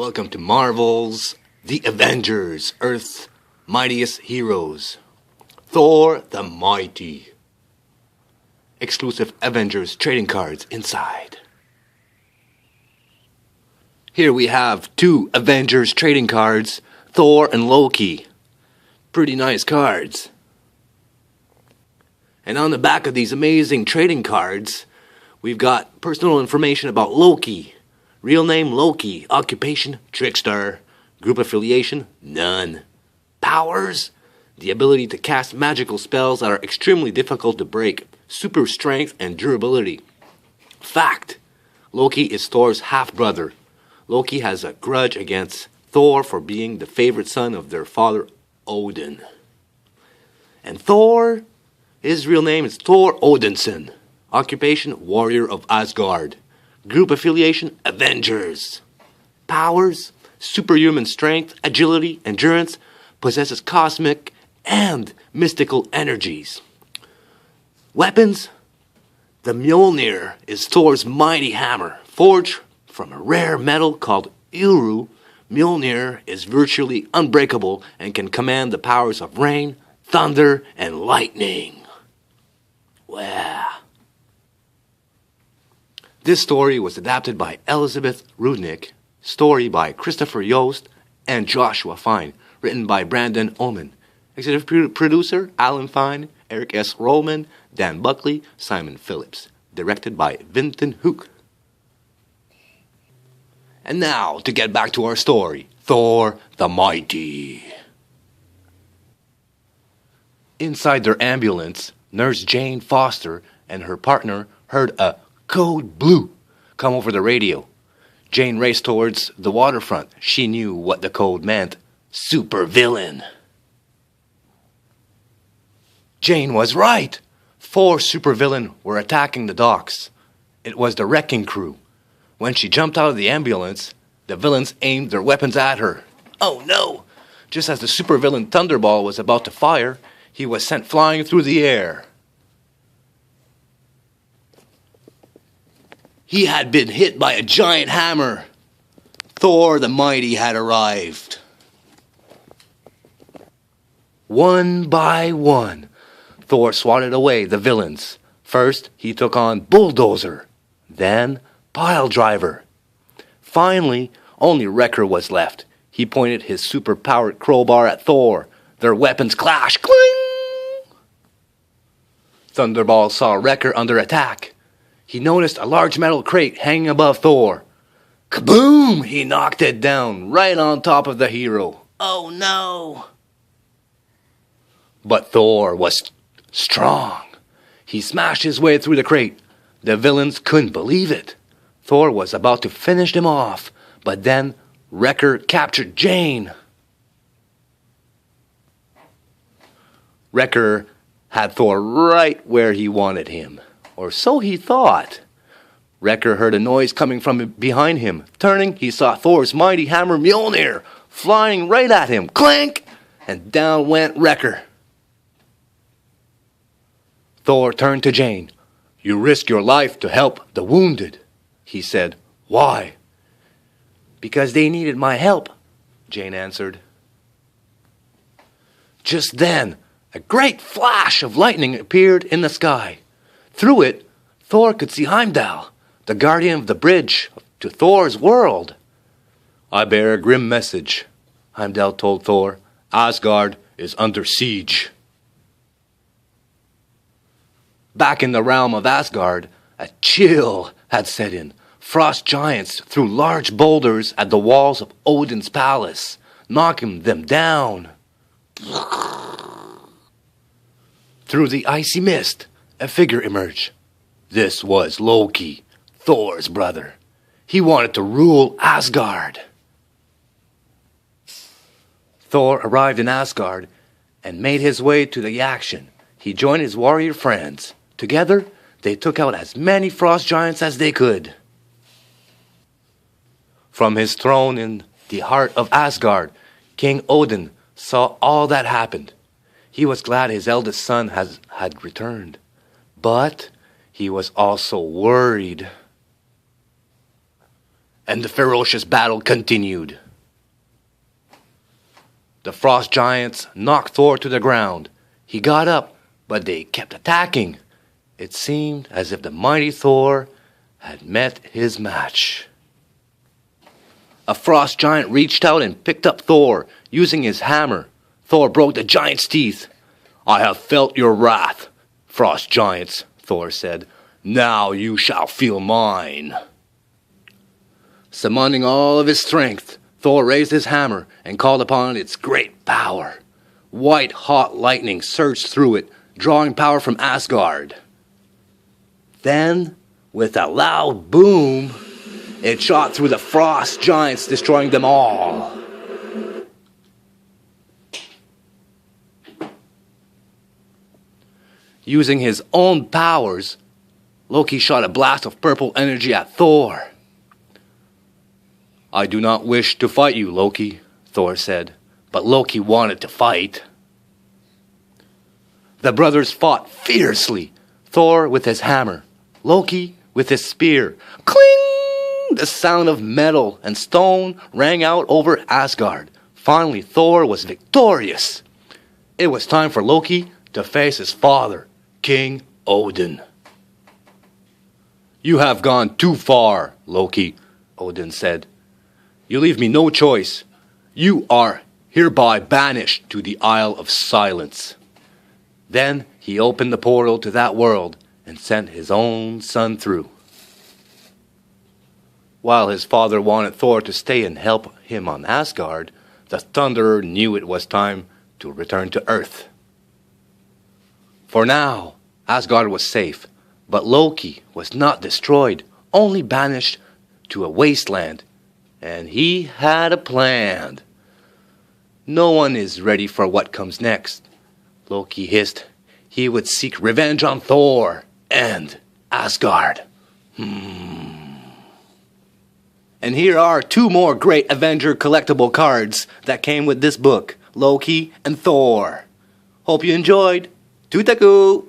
Welcome to Marvel's The Avengers, Earth's Mightiest Heroes. Thor the Mighty. Exclusive Avengers trading cards inside. Here we have two Avengers trading cards, Thor and Loki. Pretty nice cards. And on the back of these amazing trading cards, we've got personal information about Loki. Real name Loki, occupation trickster, group affiliation none. Powers, the ability to cast magical spells that are extremely difficult to break, super strength and durability. Fact, Loki is Thor's half-brother. Loki has a grudge against Thor for being the favorite son of their father Odin. And Thor, his real name is Thor Odinson. Occupation, warrior of Asgard. Group affiliation, Avengers. Powers, superhuman strength, agility, endurance, possesses cosmic and mystical energies. Weapons, the Mjolnir is Thor's mighty hammer, forged from a rare metal called Uru. Mjolnir is virtually unbreakable and can command the powers of rain, thunder, and lightning. Wow. This story was adapted by Elizabeth Rudnick, story by Christopher Yost and Joshua Fine, written by Brandon Auman. Executive producer Alan Fine, Eric S. Rollman, Dan Buckley, Simon Phillips. Directed by Vinton, Heuck. And now, to get back to our story, Thor the Mighty. Inside their ambulance, Nurse Jane Foster and her partner heard a code blue come over the radio. Jane raced towards the waterfront. She knew what the code meant. Supervillain. Jane was right. 4 supervillains were attacking the docks. It was the wrecking crew. When she jumped out of the ambulance, the villains aimed their weapons at her. Oh no! Just as the supervillain Thunderball was about to fire, he was sent flying through the air. He had been hit by a giant hammer. Thor the Mighty had arrived. One by one, Thor swatted away the villains. First, he took on Bulldozer, then Pile Driver. Finally, only Wrecker was left. He pointed his super-powered crowbar at Thor. Their weapons clashed. Cling! Thunderball saw Wrecker under attack. He noticed a large metal crate hanging above Thor. Kaboom! He knocked it down right on top of the hero. Oh no! But Thor was strong. He smashed his way through the crate. The villains couldn't believe it. Thor was about to finish them off, but then Wrecker captured Jane. Wrecker had Thor right where he wanted him, or so he thought. Wrecker heard a noise coming from behind him. Turning, he saw Thor's mighty hammer Mjolnir flying right at him. Clank! And down went Wrecker. Thor turned to Jane. You risk your life to help the wounded, he said. Why? Because they needed my help, Jane answered. Just then, a great flash of lightning appeared in the sky. Through it, Thor could see Heimdall, the guardian of the bridge to Thor's world. I bear a grim message, Heimdall told Thor. Asgard is under siege. Back in the realm of Asgard, a chill had set in. Frost giants threw large boulders at the walls of Odin's palace, knocking them down. Through the icy mist, a figure emerged. This was Loki, Thor's brother. He wanted to rule Asgard. Thor arrived in Asgard and made his way to the action. He joined his warrior friends. Together, they took out as many frost giants as they could. From his throne in the heart of Asgard, King Odin saw all that happened. He was glad his eldest son had returned, but he was also worried. and the ferocious battle continued. The frost giants knocked Thor to the ground. He got up, but they kept attacking. It seemed as if the mighty Thor had met his match. A frost giant reached out and picked up Thor, using his hammer. Thor broke the giant's teeth. "I have felt your wrath, frost giants," Thor said. "Now you shall feel mine." Summoning all of his strength, Thor raised his hammer and called upon its great power. White-hot lightning surged through it, drawing power from Asgard. Then, with a loud boom, it shot through the frost giants, destroying them all. Using his own powers, Loki shot a blast of purple energy at Thor. "I do not wish to fight you, Loki," Thor said, but Loki wanted to fight. The brothers fought fiercely, Thor with his hammer, Loki with his spear. Cling! The sound of metal and stone rang out over Asgard. Finally, Thor was victorious. It was time for Loki to face his father, King Odin. "You have gone too far, Loki," Odin said. "You leave me no choice. You are hereby banished to the Isle of Silence." Then he opened the portal to that world and sent his own son through. While his father wanted Thor to stay and help him on Asgard, the Thunderer knew it was time to return to Earth. For now, Asgard was safe, but Loki was not destroyed, only banished to a wasteland, and he had a plan. "No one is ready for what comes next," Loki hissed. He would seek revenge on Thor and Asgard. And here are 2 more great Avenger collectible cards that came with this book, Loki and Thor. Hope you enjoyed. Tutaku!